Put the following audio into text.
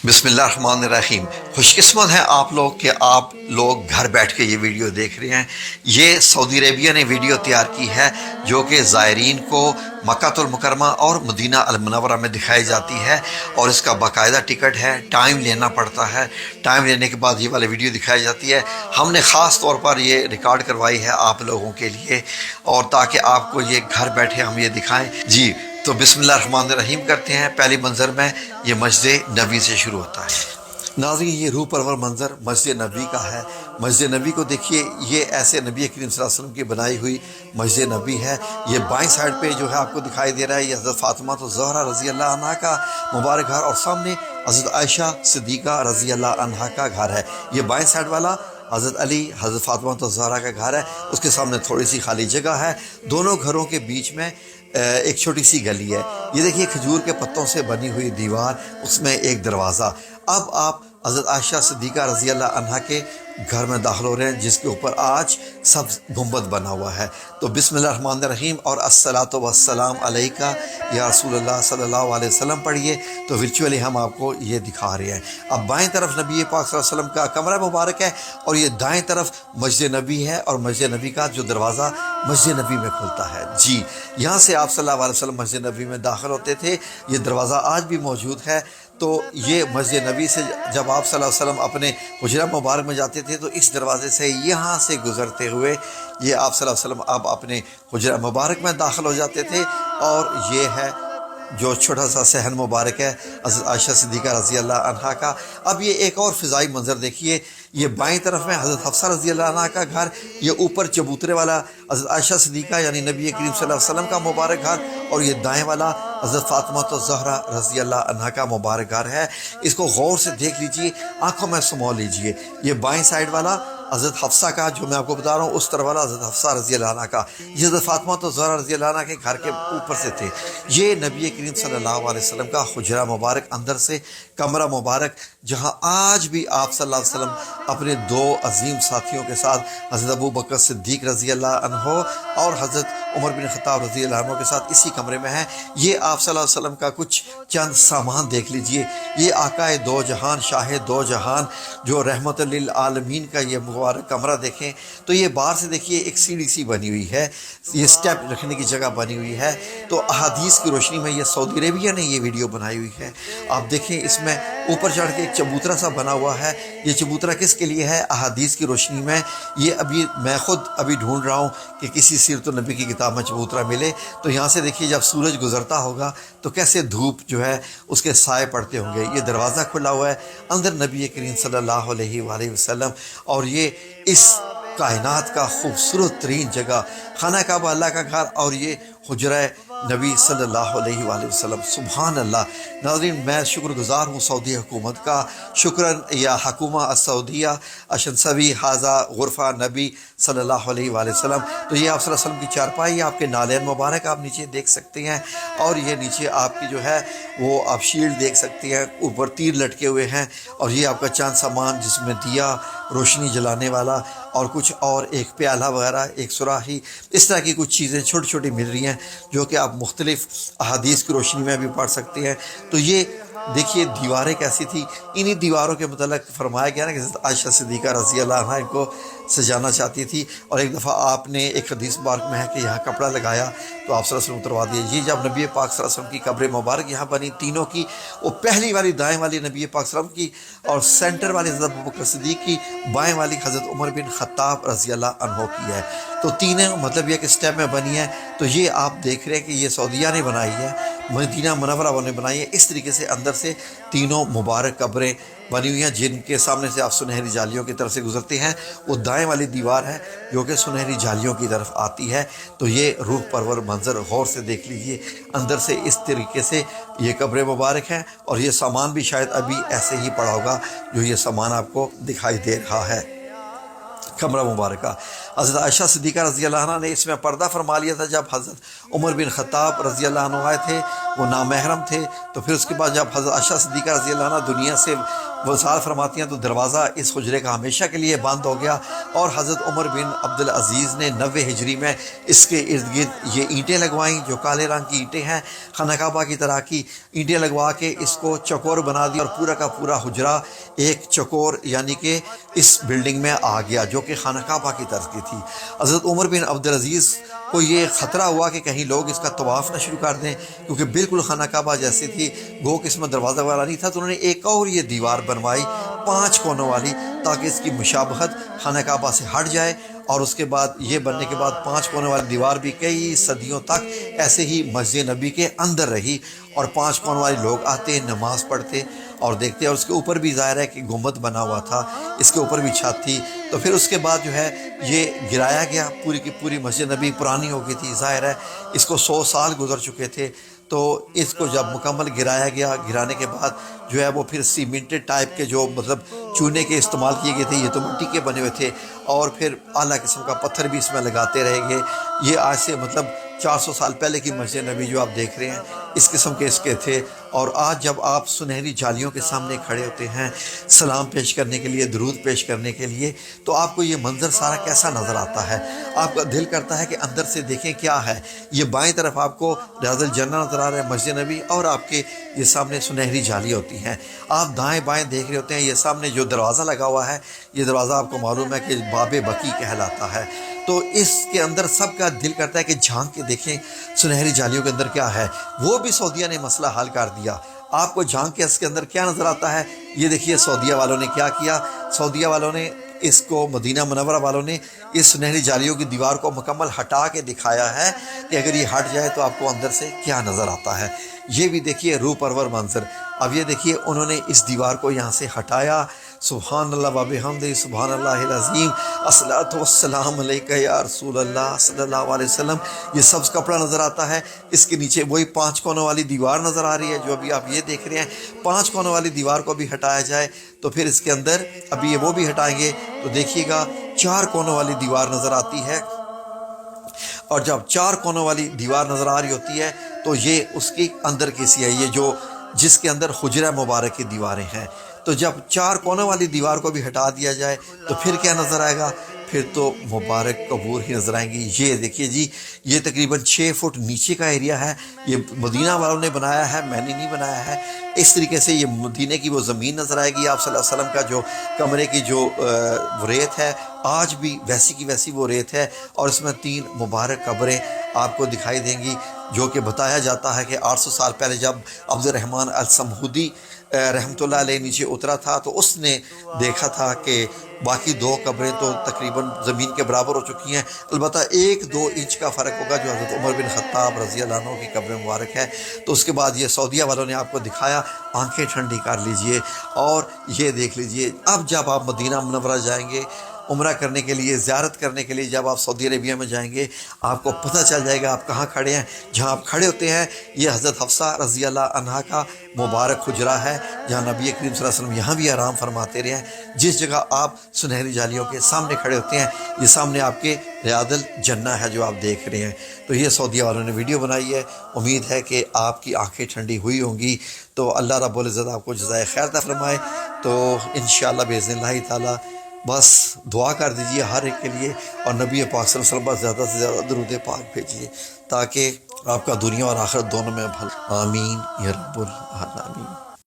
بسم اللہ الرحمن الرحیم۔ خوش قسمت ہیں آپ لوگ کہ آپ لوگ گھر بیٹھ کے یہ ویڈیو دیکھ رہے ہیں۔ یہ سعودی عربیہ نے ویڈیو تیار کی ہے جو کہ زائرین کو مکہ المکرمہ اور مدینہ المنورہ میں دکھائی جاتی ہے، اور اس کا باقاعدہ ٹکٹ ہے، ٹائم لینا پڑتا ہے۔ ٹائم لینے کے بعد یہ والی ویڈیو دکھائی جاتی ہے۔ ہم نے خاص طور پر یہ ریکارڈ کروائی ہے آپ لوگوں کے لیے، اور تاکہ آپ کو یہ گھر بیٹھے ہم یہ دکھائیں۔ جی تو بسم اللہ الرحمن الرحیم کرتے ہیں۔ پہلی منظر میں یہ مسجد نبی سے شروع ہوتا ہے۔ ناظرین، یہ روح پرور منظر مسجد نبی کا ہے۔ مسجد نبی کو دیکھیے، یہ ایسے نبی کریم صلی اللہ علیہ وسلم کی بنائی ہوئی مسجد نبی ہے۔ یہ بائیں سائڈ پہ جو ہے آپ کو دکھائی دے رہا ہے، یہ حضرت فاطمہ الزہرا رضی اللہ عنہا کا مبارک گھر، اور سامنے حضرت عائشہ صدیقہ رضی اللہ عنہا کا گھر ہے۔ یہ بائیں سائڈ والا حضرت علی حضرت فاطمہ الزہرا کا گھر ہے، اس کے سامنے تھوڑی سی خالی جگہ ہے۔ دونوں گھروں کے بیچ میں ایک چھوٹی سی گلی ہے۔ یہ دیکھیے کھجور کے پتوں سے بنی ہوئی دیوار، اس میں ایک دروازہ۔ اب آپ حضرت عائشہ صدیقہ رضی اللہ عنہا کے گھر میں داخل ہو رہے ہیں، جس کے اوپر آج سبز گنبد بنا ہوا ہے۔ تو بسم اللہ الرحمن الرحیم اور الصلاۃ والسلام علیکہ یا رسول اللہ صلی اللہ علیہ وسلم پڑھیے۔ تو ورچولی ہم آپ کو یہ دکھا رہے ہیں۔ اب بائیں طرف نبی پاک صلی اللہ علیہ وسلم کا کمرہ مبارک ہے، اور یہ دائیں طرف مسجد نبی ہے، اور مسجد نبی کا جو دروازہ مسجد نبی میں کھلتا ہے۔ جی یہاں سے آپ صلی اللہ علیہ وسلم مسجد نبی میں داخل ہوتے تھے۔ یہ دروازہ آج بھی موجود ہے۔ تو یہ مسجد نبی سے جب آپ صلی اللہ علیہ وسلم اپنے حجرہ مبارک میں جاتے تھے تو اس دروازے سے یہاں سے گزرتے ہوئے یہ آپ صلی اللہ علیہ وسلم اب اپنے حجرہ مبارک میں داخل ہو جاتے تھے۔ اور یہ ہے جو چھوٹا سا صحن مبارک ہے حضرت عائشہ صدیقہ رضی اللہ عنہا کا۔ اب یہ ایک اور فضائی منظر دیکھیے، یہ بائیں طرف میں حضرت حفصہ رضی اللہ عنہا کا گھر، یہ اوپر چبوترے والا حضرت عائشہ صدیقہ یعنی نبی کریم صلی اللہ علیہ وسلم کا مبارک گھر، اور یہ دائیں والا حضرت فاطمہ الزہرا رضی اللہ عنہا کا مبارک گھر ہے۔ اس کو غور سے دیکھ لیجئے، آنکھوں میں سمو لیجئے۔ یہ بائیں سائڈ والا حضرت حفصہ کا جو میں آپ کو بتا رہا ہوں، اس طرح والا حضرت حفصہ رضی اللہ عنہ کا، یہ حضرت فاطمہ الزہرا رضی اللہ عنہ کے گھر کے اوپر سے تھے۔ یہ نبی کریم صلی اللہ علیہ وسلم کا حجرہ مبارک، اندر سے کمرہ مبارک، جہاں آج بھی آپ صلی اللہ علیہ وسلم اپنے دو عظیم ساتھیوں کے ساتھ حضرت ابو بکر صدیق رضی اللہ عنہ اور حضرت عمر بن خطاب رضی اللہ عنہ کے ساتھ اسی کمرے میں ہیں۔ یہ آپ صلی اللہ علیہ وسلم کا کچھ چند سامان دیکھ لیجئے۔ یہ آقا دو جہان، شاہ دو جہان، جو رحمت للعالمین کا یہ مبارک کمرہ دیکھیں تو یہ باہر سے دیکھیے ایک سیڑھی سی بنی ہوئی ہے، یہ سٹیپ رکھنے کی جگہ بنی ہوئی ہے۔ تو احادیث کی روشنی میں یہ سعودی عربیہ نے یہ ویڈیو بنائی ہوئی ہے۔ آپ دیکھیں اس میں اوپر چڑھ کے ایک چبوترا سا بنا ہوا ہے۔ یہ چبوترا کس کے لیے ہے؟ احادیث کی روشنی میں یہ میں خود ابھی ڈھونڈ رہا ہوں کہ کسی سیرت النبی کی کتاب میں چبوترا ملے۔ تو یہاں سے دیکھیے جب سورج گزرتا ہوگا تو کیسے دھوپ جو ہے اس کے سائے پڑتے ہوں گے۔ یہ دروازہ کھلا ہوا ہے، اندر نبی کریم صلی اللہ علیہ وآلہ وسلم، اور یہ اس کائنات کا خوبصورت ترین جگہ خانہ کعبہ اللہ کا گھر، اور یہ حجرہ نبی صلی اللہ علیہ وآلہ وسلم۔ سبحان اللہ۔ ناظرین، میں شکر گزار ہوں سعودی حکومت کا، شکراً یا حکومہ السعودیہ اشنسوی حاضہ غرفہ نبی صلی اللہ علیہ وآلہ وسلم۔ تو یہ آپ صلی اللہ علیہ وسلم کی چارپائی، آپ کے نالین مبارک آپ نیچے دیکھ سکتے ہیں، اور یہ نیچے آپ کی جو ہے وہ آپ شیلڈ دیکھ سکتے ہیں، اوپر تیر لٹکے ہوئے ہیں، اور یہ آپ کا چاند سامان جس میں دیا روشنی جلانے والا اور کچھ اور ایک پیالہ وغیرہ، ایک سراہی، اس طرح کی کچھ چیزیں چھوٹی چھوٹی مل رہی ہیں جو کہ آپ مختلف احادیث کی روشنی میں بھی پڑھ سکتے ہیں۔ تو یہ دیکھیے دیواریں کیسی تھی، انہی دیواروں کے متعلق فرمایا گیا نا کہ حضرت عائشہ صدیقہ رضی اللہ عنہا ان کو سجانا چاہتی تھی، اور ایک دفعہ آپ نے ایک حدیث مبارک میں ہے کہ یہاں کپڑا لگایا تو آپ صلی اللہ علیہ وسلم اتروا دیے۔ یہ جب نبی پاک صلی اللہ علیہ وسلم کی قبر مبارک یہاں بنی تینوں کی، وہ پہلی والی دائیں والی نبی پاک صلی اللہ علیہ وسلم کی، اور سینٹر والی حضرت ابو بکر صدیق کی، بائیں والی حضرت عمر بن خطاب رضی اللہ عنہ کی ہے۔ تو تینوں مطلب یہ کہ سٹیپ میں بنی ہے۔ تو یہ آپ دیکھ رہے ہیں کہ یہ سعودیہ نے بنائی ہے، مدینہ منورہ نے بنائی ہے۔ اس طریقے سے اندر سے تینوں مبارک قبریں بنی ہوئی ہیں، جن کے سامنے سے آپ سنہری جالیوں کی طرف سے گزرتے ہیں۔ وہ دائیں والی دیوار ہے جو کہ سنہری جالیوں کی طرف آتی ہے۔ تو یہ روح پرور منظر غور سے دیکھ لیجئے، اندر سے اس طریقے سے یہ قبر مبارک ہیں، اور یہ سامان بھی شاید ابھی ایسے ہی پڑا ہوگا جو یہ سامان آپ کو دکھائی دے رہا ہے کمرہ مبارکہ۔ حضرت عائشہ صدیقہ رضی اللہ عنہ نے اس میں پردہ فرما لیا تھا جب حضرت عمر بن خطاب رضی اللہ عنہ آئے تھے، وہ نامحرم تھے۔ تو پھر اس کے بعد جب حضرت عائشہ صدیقہ رضی اللہ عنہ دنیا سے وہ سال فرماتی ہیں تو دروازہ اس حجرے کا ہمیشہ کے لیے بند ہو گیا، اور حضرت عمر بن عبدالعزیز نے 90 ہجری میں اس کے ارد گرد یہ اینٹیں لگوائیں جو کالے رنگ کی اینٹیں ہیں، خانہ کعبہ کی طرح کی اینٹیں لگوا کے اس کو چکور بنا دیا، اور پورا کا پورا حجرہ ایک چکور یعنی کہ اس بلڈنگ میں آ گیا جو کہ خانہ کعبہ کی طرف کی تھی۔ حضرت عمر بن عبدالعزیز کو یہ خطرہ ہوا کہ کہیں لوگ اس کا طواف نہ شروع کر دیں، کیونکہ بالکل خانہ کعبہ جیسی تھی، گو کہ اس میں دروازہ والا نہیں تھا، تو انہوں نے ایک اور یہ دیوار بنوائی 5 کونوں والی، تاکہ اس کی مشابہت خانہ کعبہ سے ہٹ جائے۔ اور اس کے بعد یہ بننے کے بعد 5 کونوں والی دیوار بھی کئی صدیوں تک ایسے ہی مسجد نبی کے اندر رہی، اور 5 کونوں والے لوگ آتے نماز پڑھتے اور دیکھتے، اور اس کے اوپر بھی ظاہر ہے کہ گنبد بنا ہوا تھا، اس کے اوپر بھی چھت تھی۔ تو پھر اس کے بعد جو ہے یہ گرایا گیا، پوری کی پوری مسجد نبی پرانی ہو گئی تھی، ظاہر ہے اس کو 100 سال گزر چکے تھے، تو اس کو جب مکمل گرایا گیا، گرانے کے بعد جو ہے وہ پھر سیمنٹڈ ٹائپ کے جو مطلب چونے کے استعمال کیے گئے تھے، یہ تو مٹی کے بنے ہوئے تھے، اور پھر اعلیٰ قسم کا پتھر بھی اس میں لگاتے رہے گے۔ یہ آج سے مطلب 400 سال پہلے کی مسجد نبی جو آپ دیکھ رہے ہیں اس قسم کے اس کے تھے۔ اور آج جب آپ سنہری جالیوں کے سامنے کھڑے ہوتے ہیں سلام پیش کرنے کے لیے، درود پیش کرنے کے لیے، تو آپ کو یہ منظر سارا کیسا نظر آتا ہے؟ آپ کا دل کرتا ہے کہ اندر سے دیکھیں کیا ہے۔ یہ بائیں طرف آپ کو ریاض الجنہ نظر آ رہا ہے مسجد نبی، اور آپ کے یہ سامنے سنہری جالی ہوتی ہیں۔ آپ دائیں بائیں دیکھ رہے ہوتے ہیں، یہ سامنے جو دروازہ لگا ہوا ہے، یہ دروازہ آپ کو معلوم ہے کہ باب بقی کہلاتا ہے۔ تو اس کے اندر سب کا دل کرتا ہے کہ جھانک کے دیکھیں سنہری جالیوں کے اندر کیا ہے۔ وہ بھی سعودیہ نے مسئلہ حل کر دیا۔ آپ کو جھانک کے اس کے اندر کیا نظر آتا ہے؟ یہ دیکھیے سعودیہ والوں نے کیا کیا۔ سعودیہ والوں نے اس کو، مدینہ منورہ والوں نے اس سنہری جالیوں کی دیوار کو مکمل ہٹا کے دکھایا ہے کہ اگر یہ ہٹ جائے تو آپ کو اندر سے کیا نظر آتا ہے۔ یہ بھی دیکھیے روح پرور منظر۔ اب یہ دیکھیے انہوں نے اس دیوار کو یہاں سے ہٹایا۔ سبحان اللہ و بحمدہ، سبحان اللہ العظیم، الصلاۃ والسلام علیکہ یا رسول اللہ صلی اللہ علیہ وسلم۔ یہ سبز کپڑا نظر آتا ہے، اس کے نیچے وہی 5 کونوں والی دیوار نظر آ رہی ہے جو ابھی آپ یہ دیکھ رہے ہیں۔ 5 کونوں والی دیوار کو بھی ہٹایا جائے تو پھر اس کے اندر ابھی یہ وہ بھی ہٹائیں گے تو دیکھیے گا 4 کونوں والی دیوار نظر آتی ہے، اور جب 4 کونوں والی دیوار نظر آ رہی ہوتی ہے تو یہ اس کی اندر کی سی ہے، یہ جو جس کے اندر حجرہ مبارک کی دیواریں ہیں۔ تو جب 4 کونوں والی دیوار کو بھی ہٹا دیا جائے تو پھر کیا نظر آئے گا؟ پھر تو مبارک قبور ہی نظر آئیں گی۔ یہ دیکھیے جی، یہ تقریباً 6 فٹ نیچے کا ایریا ہے، یہ مدینہ والوں نے بنایا ہے، میں نے نہیں بنایا ہے۔ اس طریقے سے یہ مدینہ کی وہ زمین نظر آئے گی، آپ صلی اللہ علیہ وسلم کا جو کمرے کی جو ریت ہے آج بھی ویسی کی ویسی وہ ریت ہے، اور اس میں 3 مبارک قبریں آپ کو دکھائی دیں گی، جو کہ بتایا جاتا ہے کہ 800 سال پہلے جب عبد الرحمن السمہودی رحمۃ اللہ علیہ نیچے اترا تھا تو اس نے دیکھا تھا کہ باقی 2 قبریں تو تقریباً زمین کے برابر ہو چکی ہیں، البتہ 1-2 انچ کا فرق ہوگا جو حضرت عمر بن خطاب رضی اللہ عنہ کی قبر مبارک ہے۔ تو اس کے بعد یہ سعودیہ والوں نے آپ کو دکھایا، آنکھیں ٹھنڈی کر لیجئے اور یہ دیکھ لیجئے۔ اب جب آپ مدینہ منورہ جائیں گے عمرہ کرنے کے لیے، زیارت کرنے کے لیے، جب آپ سعودی عربیہ میں جائیں گے آپ کو پتہ چل جائے گا آپ کہاں کھڑے ہیں۔ جہاں آپ کھڑے ہوتے ہیں یہ حضرت حفصہ رضی اللہ عنہا کا مبارک حجرہ ہے، جہاں نبی کریم صلی اللہ علیہ وسلم یہاں بھی آرام فرماتے رہے ہیں۔ جس جگہ آپ سنہری جالیوں کے سامنے کھڑے ہوتے ہیں یہ سامنے آپ کے ریاض الجنہ ہے جو آپ دیکھ رہے ہیں۔ تو یہ سعودیہ والوں نے ویڈیو بنائی ہے، امید ہے کہ آپ کی آنکھیں ٹھنڈی ہوئی ہوں گی۔ تو اللہ رب العزت آپ کو جزائے خیر عطا فرمائے۔ تو انشاءاللہ باذن اللہ تعالی بس دعا کر دیجئے ہر ایک کے لیے، اور نبی پاک صلی اللہ علیہ وسلم پر زیادہ سے زیادہ درود پاک بھیجیے تاکہ آپ کا دنیا اور آخرت دونوں میں بھلا۔ آمین یا رب العالمین۔